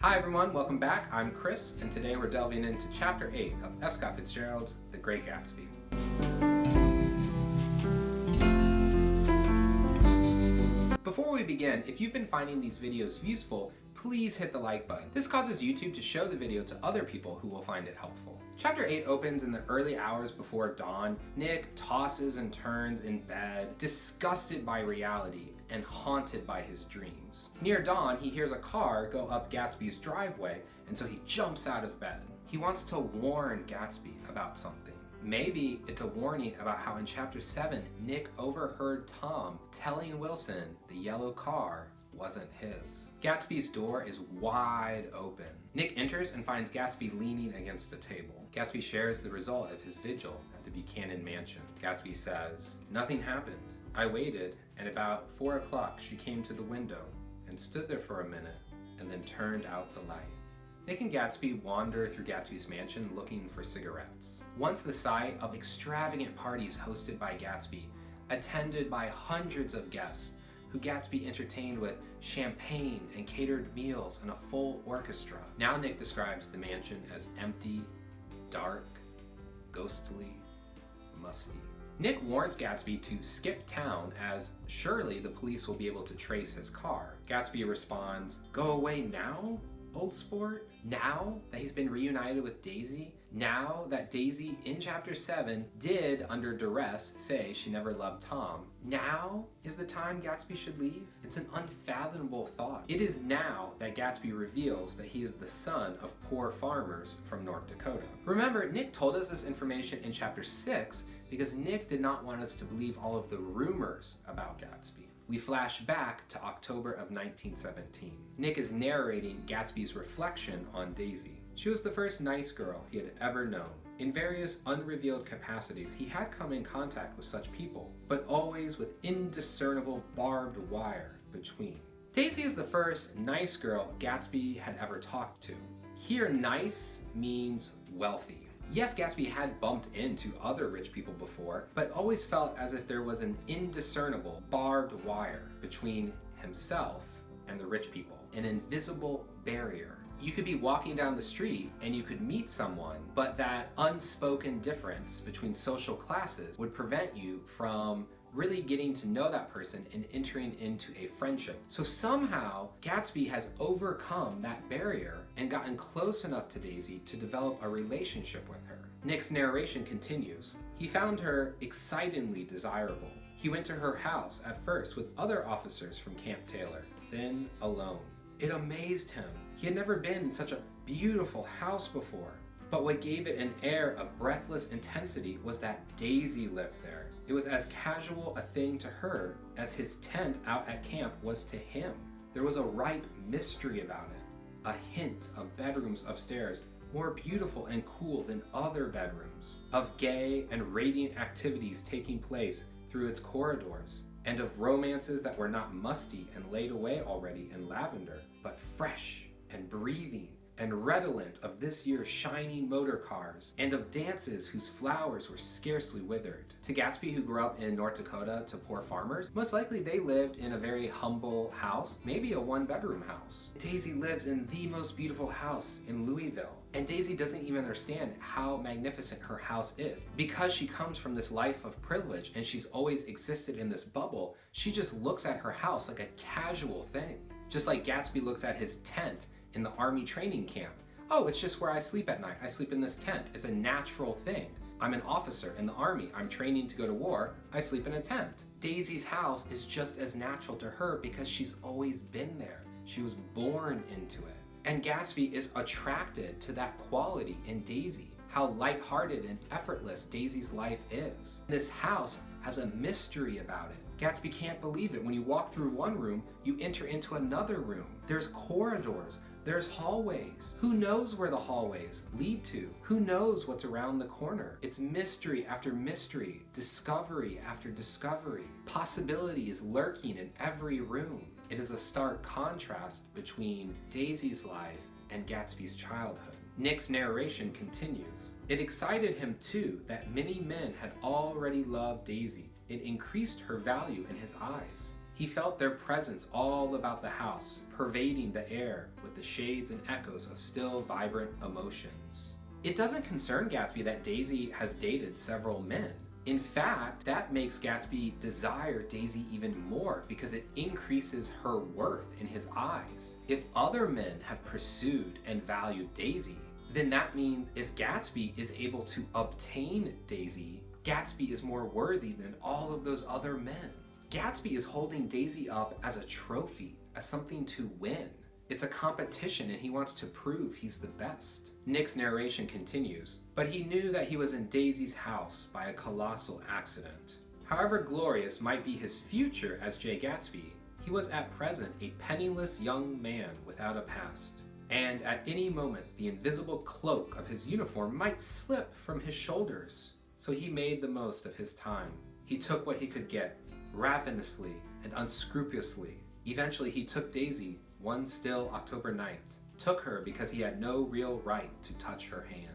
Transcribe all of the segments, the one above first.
Hi everyone, welcome back. I'm Chris, and today we're delving into Chapter 8 of F. Scott Fitzgerald's The Great Gatsby. Before we begin, if you've been finding these videos useful, please hit the like button. This causes YouTube to show the video to other people who will find it helpful. Chapter 8 opens in the early hours before dawn. Nick tosses and turns in bed, disgusted by reality and haunted by his dreams. Near dawn, he hears a car go up Gatsby's driveway, and so he jumps out of bed. He wants to warn Gatsby about something. Maybe it's a warning about how in Chapter 7, Nick overheard Tom telling Wilson the yellow car wasn't his. Gatsby's door is wide open. Nick enters and finds Gatsby leaning against a table. Gatsby shares the result of his vigil at the Buchanan mansion. Gatsby says, "Nothing happened. I waited, and about 4 o'clock she came to the window and stood there for a minute and then turned out the light." Nick and Gatsby wander through Gatsby's mansion looking for cigarettes. Once the site of extravagant parties hosted by Gatsby, attended by hundreds of guests, who Gatsby entertained with champagne and catered meals and a full orchestra. Now Nick describes the mansion as empty, dark, ghostly, musty. Nick warns Gatsby to skip town as surely the police will be able to trace his car. Gatsby responds, "Go away now, old sport? Now that he's been reunited with Daisy? Now that Daisy in Chapter 7 did, under duress, say she never loved Tom? Now is the time Gatsby should leave?" It's an unfathomable thought. It is now that Gatsby reveals that he is the son of poor farmers from North Dakota. Remember, Nick told us this information in Chapter 6 because Nick did not want us to believe all of the rumors about Gatsby. We flash back to October of 1917. Nick is narrating Gatsby's reflection on Daisy. She was the first nice girl he had ever known. In various unrevealed capacities, he had come in contact with such people, but always with indiscernible barbed wire between. Daisy is the first nice girl Gatsby had ever talked to. Here, nice means wealthy. Yes, Gatsby had bumped into other rich people before, but always felt as if there was an indiscernible barbed wire between himself and the rich people, an invisible barrier. You could be walking down the street and you could meet someone, but that unspoken difference between social classes would prevent you from really getting to know that person and entering into a friendship. So somehow Gatsby has overcome that barrier and gotten close enough to Daisy to develop a relationship with her. Nick's narration continues. He found her excitingly desirable. He went to her house at first with other officers from Camp Taylor, then alone. It amazed him. He had never been in such a beautiful house before. But what gave it an air of breathless intensity was that Daisy lived there. It was as casual a thing to her as his tent out at camp was to him. There was a ripe mystery about it, a hint of bedrooms upstairs, more beautiful and cool than other bedrooms, of gay and radiant activities taking place through its corridors, and of romances that were not musty and laid away already in lavender, but fresh and breathing and redolent of this year's shining motor cars, and of dances whose flowers were scarcely withered. To Gatsby, who grew up in North Dakota to poor farmers, most likely they lived in a very humble house, maybe a one-bedroom house. Daisy lives in the most beautiful house in Louisville, and Daisy doesn't even understand how magnificent her house is. Because she comes from this life of privilege and she's always existed in this bubble, she just looks at her house like a casual thing. Just like Gatsby looks at his tent in the army training camp. Oh, it's just where I sleep at night. I sleep in this tent. It's a natural thing. I'm an officer in the army. I'm training to go to war. I sleep in a tent. Daisy's house is just as natural to her because she's always been there. She was born into it. And Gatsby is attracted to that quality in Daisy, how lighthearted and effortless Daisy's life is. This house has a mystery about it. Gatsby can't believe it. When you walk through one room, you enter into another room. There's corridors. There's hallways. Who knows where the hallways lead to? Who knows what's around the corner? It's mystery after mystery, discovery after discovery. Possibility is lurking in every room. It is a stark contrast between Daisy's life and Gatsby's childhood. Nick's narration continues. It excited him too that many men had already loved Daisy. It increased her value in his eyes. He felt their presence all about the house, pervading the air with the shades and echoes of still vibrant emotions. It doesn't concern Gatsby that Daisy has dated several men. In fact, that makes Gatsby desire Daisy even more because it increases her worth in his eyes. If other men have pursued and valued Daisy, then that means if Gatsby is able to obtain Daisy, Gatsby is more worthy than all of those other men. Gatsby is holding Daisy up as a trophy, as something to win. It's a competition and he wants to prove he's the best. Nick's narration continues, but he knew that he was in Daisy's house by a colossal accident. However glorious might be his future as Jay Gatsby, he was at present a penniless young man without a past. And at any moment, the invisible cloak of his uniform might slip from his shoulders. So he made the most of his time. He took what he could get, ravenously and unscrupulously. Eventually, he took Daisy one still October night. Took her because he had no real right to touch her hand.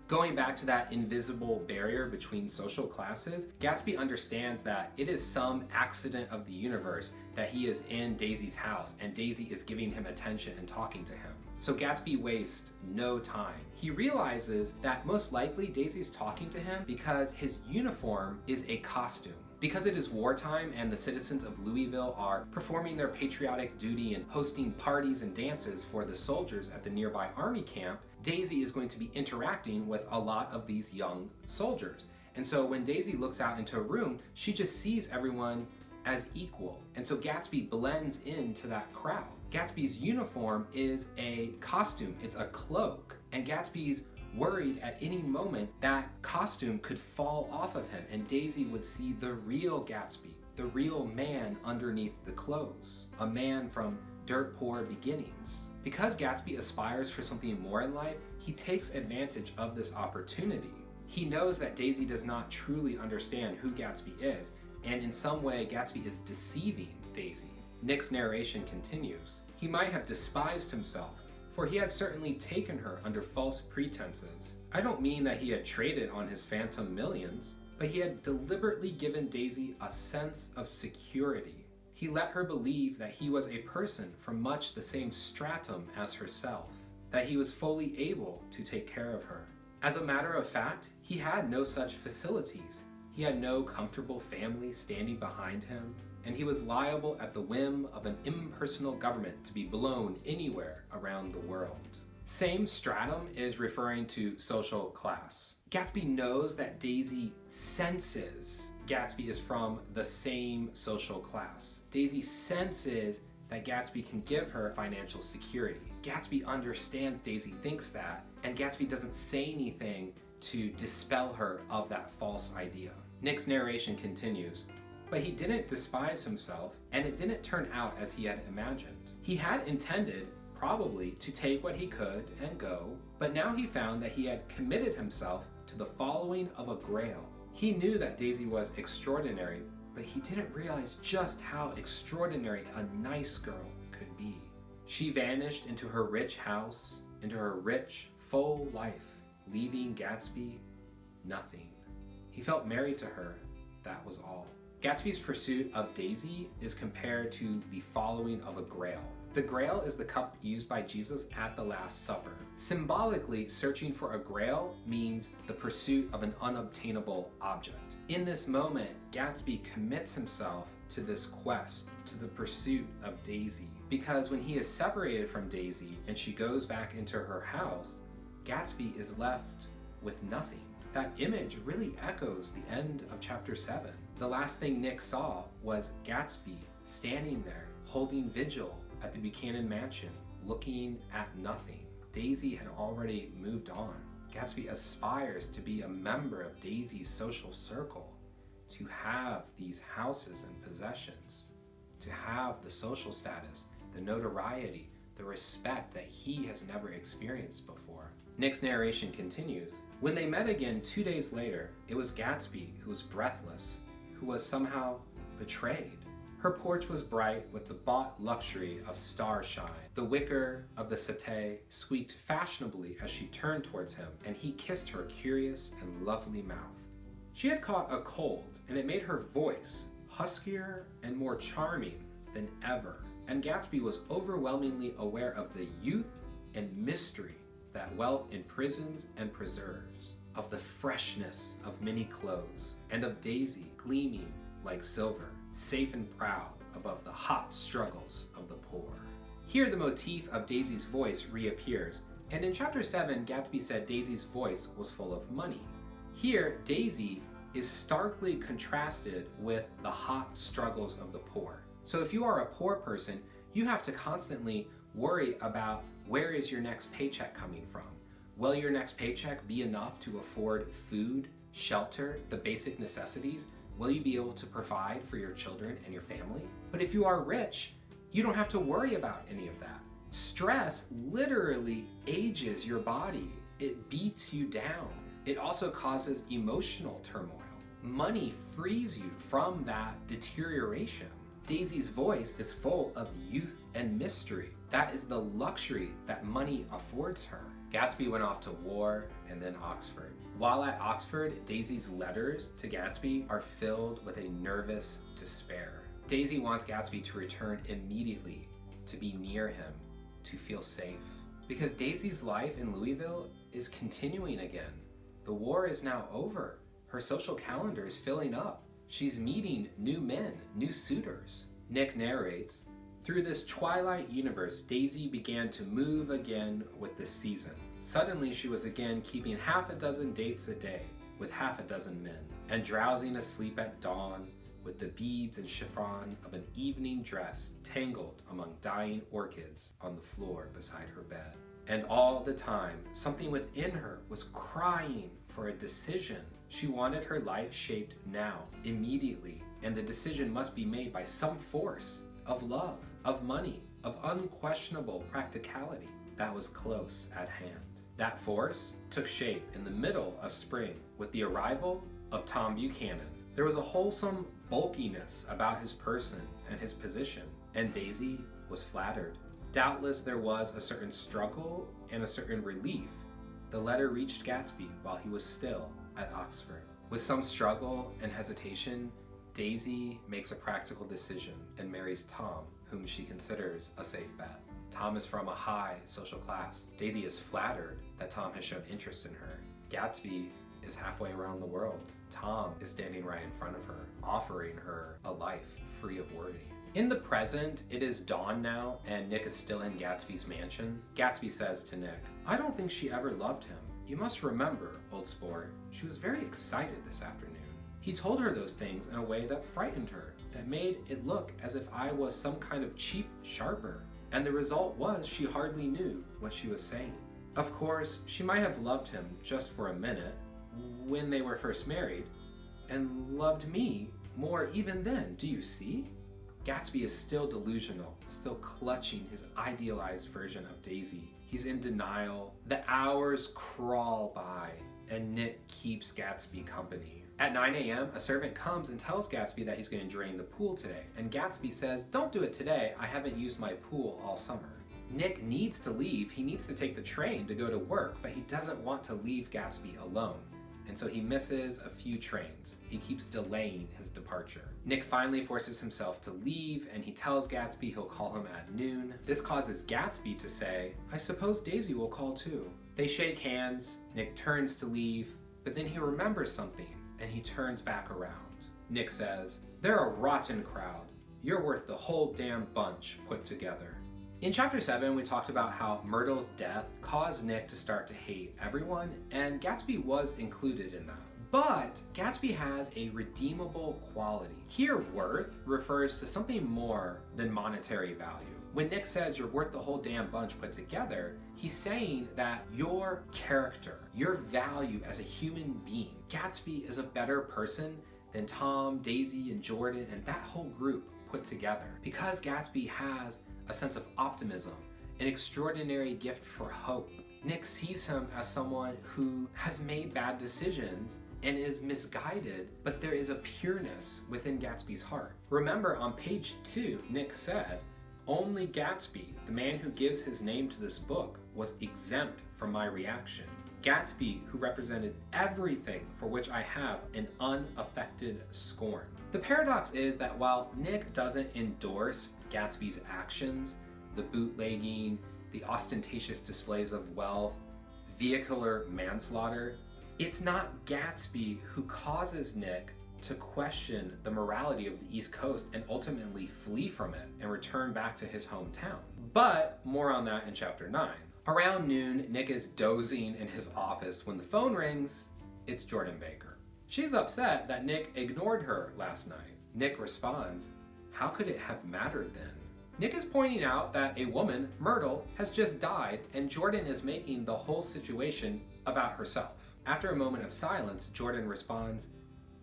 Going back to that invisible barrier between social classes, Gatsby understands that it is some accident of the universe that he is in Daisy's house and Daisy is giving him attention and talking to him. So Gatsby wastes no time. He realizes that most likely Daisy's talking to him because his uniform is a costume. Because it is wartime and the citizens of Louisville are performing their patriotic duty and hosting parties and dances for the soldiers at the nearby army camp, Daisy is going to be interacting with a lot of these young soldiers. And so when Daisy looks out into a room, she just sees everyone as equal. And so Gatsby blends into that crowd. Gatsby's uniform is a costume, it's a cloak. And Gatsby's worried at any moment that costume could fall off of him and Daisy would see the real Gatsby, the real man underneath the clothes, a man from dirt poor beginnings. Because Gatsby aspires for something more in life, he takes advantage of this opportunity. He knows that Daisy does not truly understand who Gatsby is, and in some way Gatsby is deceiving Daisy. Nick's narration continues. He might have despised himself, for he had certainly taken her under false pretenses. I don't mean that he had traded on his phantom millions, but he had deliberately given Daisy a sense of security. He let her believe that he was a person from much the same stratum as herself, that he was fully able to take care of her. As a matter of fact, he had no such facilities. He had no comfortable family standing behind him, and he was liable at the whim of an impersonal government to be blown anywhere around the world. Same stratum is referring to social class. Gatsby knows that Daisy senses Gatsby is from the same social class. Daisy senses that Gatsby can give her financial security. Gatsby understands Daisy thinks that, and Gatsby doesn't say anything to dispel her of that false idea. Nick's narration continues, but he didn't despise himself, and it didn't turn out as he had imagined. He had intended, probably, to take what he could and go, but now he found that he had committed himself to the following of a Grail. He knew that Daisy was extraordinary, but he didn't realize just how extraordinary a nice girl could be. She vanished into her rich house, into her rich, full life, leaving Gatsby nothing. He felt married to her, that was all. Gatsby's pursuit of Daisy is compared to the following of a Grail. The Grail is the cup used by Jesus at the Last Supper. Symbolically, searching for a Grail means the pursuit of an unobtainable object. In this moment, Gatsby commits himself to this quest, to the pursuit of Daisy. Because when he is separated from Daisy and she goes back into her house, Gatsby is left with nothing. That image really echoes the end of chapter 7. The last thing Nick saw was Gatsby standing there, holding vigil at the Buchanan mansion, looking at nothing. Daisy had already moved on. Gatsby aspires to be a member of Daisy's social circle, to have these houses and possessions, to have the social status, the notoriety, the respect that he has never experienced before. Nick's narration continues. When they met again 2 days later, it was Gatsby who was breathless, who was somehow betrayed. Her porch was bright with the bought luxury of starshine. The wicker of the settee squeaked fashionably as she turned towards him, and he kissed her curious and lovely mouth. She had caught a cold, and it made her voice huskier and more charming than ever, and Gatsby was overwhelmingly aware of the youth and mystery that wealth imprisons and preserves, of the freshness of many clothes, and of Daisy gleaming like silver, safe and proud above the hot struggles of the poor. Here the motif of Daisy's voice reappears, and in chapter 7, Gatsby said Daisy's voice was full of money. Here, Daisy is starkly contrasted with the hot struggles of the poor. So if you are a poor person, you have to constantly worry about where is your next paycheck coming from. Will your next paycheck be enough to afford food, shelter, the basic necessities? Will you be able to provide for your children and your family? But if you are rich, you don't have to worry about any of that. Stress literally ages your body. It beats you down. It also causes emotional turmoil. Money frees you from that deterioration. Daisy's voice is full of youth and mystery. That is the luxury that money affords her. Gatsby went off to war and then Oxford. While at Oxford, Daisy's letters to Gatsby are filled with a nervous despair. Daisy wants Gatsby to return immediately, to be near him, to feel safe. Because Daisy's life in Louisville is continuing again. The war is now over. Her social calendar is filling up. She's meeting new men, new suitors. Nick narrates, "Through this twilight universe, Daisy began to move again with the season. Suddenly she was again keeping half a dozen dates a day with half a dozen men, and drowsing asleep at dawn with the beads and chiffon of an evening dress tangled among dying orchids on the floor beside her bed. And all the time, something within her was crying for a decision. She wanted her life shaped now, immediately, and the decision must be made by some force of love, of money, of unquestionable practicality that was close at hand. That force took shape in the middle of spring with the arrival of Tom Buchanan. There was a wholesome bulkiness about his person and his position, and Daisy was flattered. Doubtless there was a certain struggle and a certain relief. The letter reached Gatsby while he was still at Oxford. With some struggle and hesitation, Daisy makes a practical decision and marries Tom, whom she considers a safe bet. Tom is from a high social class. Daisy is flattered that Tom has shown interest in her. Gatsby is halfway around the world. Tom is standing right in front of her, offering her a life free of worry. In the present, it is dawn now, and Nick is still in Gatsby's mansion. Gatsby says to Nick, "I don't think she ever loved him. You must remember, old sport, she was very excited this afternoon. He told her those things in a way that frightened her, that made it look as if I was some kind of cheap sharper. And the result was she hardly knew what she was saying. Of course, she might have loved him just for a minute, when they were first married, and loved me more even then, do you see?" Gatsby is still delusional, still clutching his idealized version of Daisy. He's in denial. The hours crawl by, and Nick keeps Gatsby company. At 9 a.m., a servant comes and tells Gatsby that he's going to drain the pool today, and Gatsby says, "Don't do it today, I haven't used my pool all summer." Nick needs to leave. He needs to take the train to go to work, but he doesn't want to leave Gatsby alone. And so he misses a few trains. He keeps delaying his departure. Nick finally forces himself to leave, and he tells Gatsby he'll call him at noon. This causes Gatsby to say, "I suppose Daisy will call too." They shake hands. Nick turns to leave, but then he remembers something, and he turns back around. Nick says, "They're a rotten crowd. You're worth the whole damn bunch put together." In chapter 7, we talked about how Myrtle's death caused Nick to start to hate everyone, and Gatsby was included in that. But Gatsby has a redeemable quality. Here, worth refers to something more than monetary value. When Nick says you're worth the whole damn bunch put together, he's saying that your character, your value as a human being, Gatsby is a better person than Tom, Daisy, and Jordan, and that whole group put together. Because Gatsby has a sense of optimism, an extraordinary gift for hope, Nick sees him as someone who has made bad decisions and is misguided, but there is a pureness within Gatsby's heart. Remember, on page 2, Nick said, "Only Gatsby, the man who gives his name to this book, was exempt from my reaction. Gatsby, who represented everything for which I have an unaffected scorn." The paradox is that while Nick doesn't endorse Gatsby's actions, the bootlegging, the ostentatious displays of wealth, vehicular manslaughter, it's not Gatsby who causes Nick to question the morality of the East Coast and ultimately flee from it and return back to his hometown. But more on that in chapter 9. Around noon, Nick is dozing in his office when the phone rings. It's Jordan Baker. She's upset that Nick ignored her last night. Nick responds, "How could it have mattered then?" Nick is pointing out that a woman, Myrtle, has just died, and Jordan is making the whole situation about herself. After a moment of silence, Jordan responds,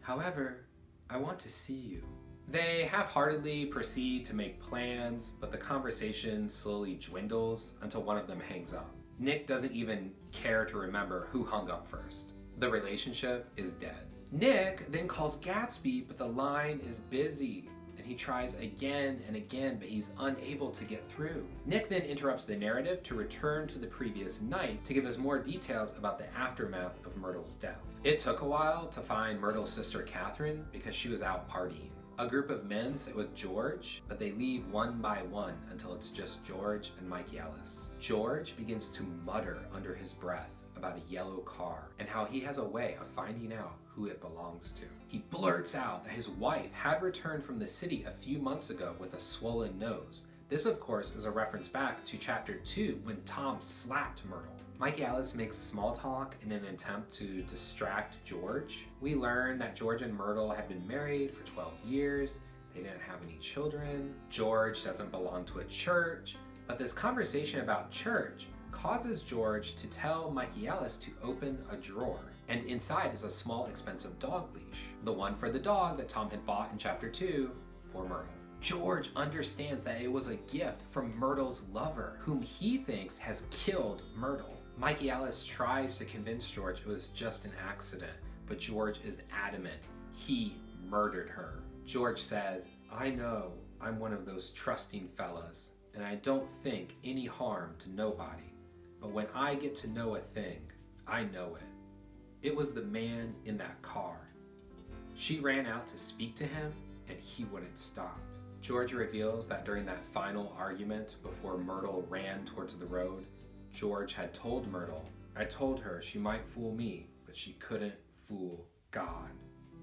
"However, I want to see you." They half-heartedly proceed to make plans, but the conversation slowly dwindles until one of them hangs up. Nick doesn't even care to remember who hung up first. The relationship is dead. Nick then calls Gatsby, but the line is busy, and he tries again and again, but he's unable to get through. Nick then interrupts the narrative to return to the previous night to give us more details about the aftermath of Myrtle's death. It took a while to find Myrtle's sister Catherine because she was out partying. A group of men sit with George, but they leave one by one until it's just George and Mikey Ellis. George begins to mutter under his breath about a yellow car and how he has a way of finding out who it belongs to. He blurts out that his wife had returned from the city a few months ago with a swollen nose. This, of course, is a reference back to chapter 2 when Tom slapped Myrtle. Mikey Ellis makes small talk in an attempt to distract George. We learn that George and Myrtle had been married for 12 years. They didn't have any children. George doesn't belong to a church, but this conversation about church causes George to tell Mikey Ellis to open a drawer, and inside is a small expensive dog leash, the one for the dog that Tom had bought in chapter 2 for Myrtle. George understands that it was a gift from Myrtle's lover, whom he thinks has killed Myrtle. Mikey Ellis tries to convince George it was just an accident, but George is adamant he murdered her. George says, "I know I'm one of those trusting fellas, and I don't think any harm to nobody. But when I get to know a thing, I know it. It was the man in that car. She ran out to speak to him, and he wouldn't stop." George reveals that during that final argument before Myrtle ran towards the road, George had told Myrtle, "I told her she might fool me, but she couldn't fool God.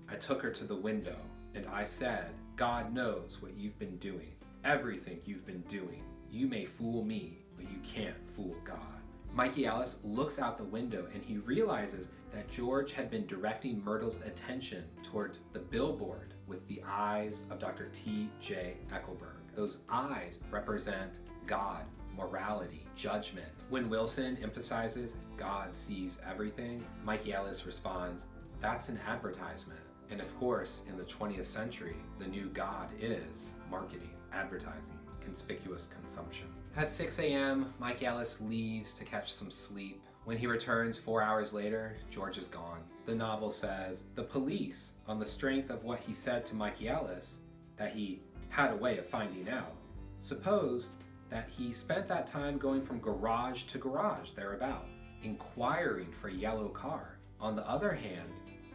I took her to the window, and I said, God knows what you've been doing, everything you've been doing. You may fool me, but you can't fool God." Mikey Ellis looks out the window and he realizes that George had been directing Myrtle's attention towards the billboard with the eyes of Dr. T.J. Eckelberg. Those eyes represent God, morality, judgment. When Wilson emphasizes God sees everything, Mikey Ellis responds, "That's an advertisement." And of course, in the 20th century, the new God is marketing, advertising, conspicuous consumption. At 6 a.m., Mikey Ellis leaves to catch some sleep. When he returns 4 hours later, George is gone. The novel says, the police, on the strength of what he said to Mikey Ellis, that he had a way of finding out, supposed that he spent that time going from garage to garage thereabout, inquiring for a yellow car. On the other hand,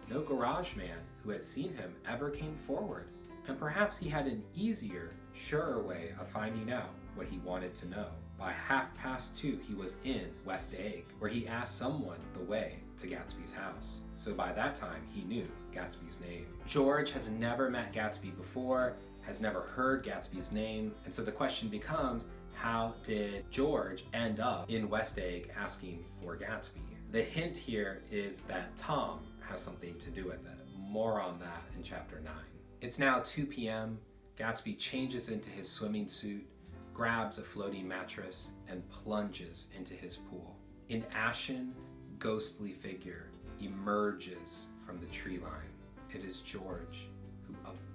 no garage man who had seen him ever came forward, and perhaps he had an easier, surer way of finding out what he wanted to know. By 2:30, he was in West Egg, where he asked someone the way to Gatsby's house. So by that time, he knew Gatsby's name. George has never met Gatsby before, has never heard Gatsby's name, and so the question becomes, how did George end up in West Egg asking for Gatsby? The hint here is that Tom has something to do with it. More on that in chapter 9. It's now 2 p.m. Gatsby changes into his swimming suit, grabs a floating mattress, and plunges into his pool. An ashen, ghostly figure emerges from the tree line. It is George, who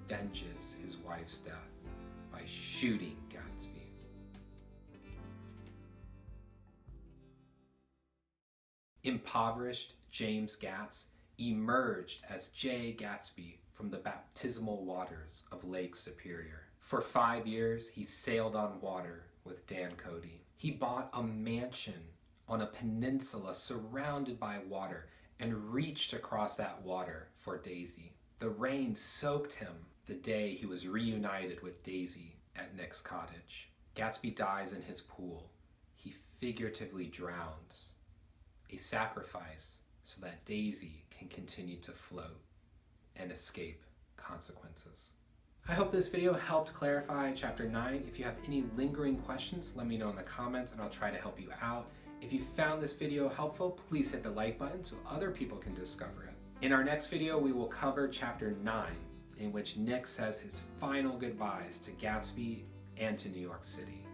avenges his wife's death by shooting Gatsby. Impoverished James Gatz emerged as J. Gatsby from the baptismal waters of Lake Superior. For 5 years, he sailed on water with Dan Cody. He bought a mansion on a peninsula surrounded by water and reached across that water for Daisy. The rain soaked him the day he was reunited with Daisy, at Nick's cottage. Gatsby dies in his pool. He figuratively drowns, a sacrifice so that Daisy can continue to float and escape consequences. I hope this video helped clarify Chapter 9. If you have any lingering questions, let me know in the comments and I'll try to help you out. If you found this video helpful, please hit the like button so other people can discover it. In our next video, we will cover Chapter 9, in which Nick says his final goodbyes to Gatsby and to New York City.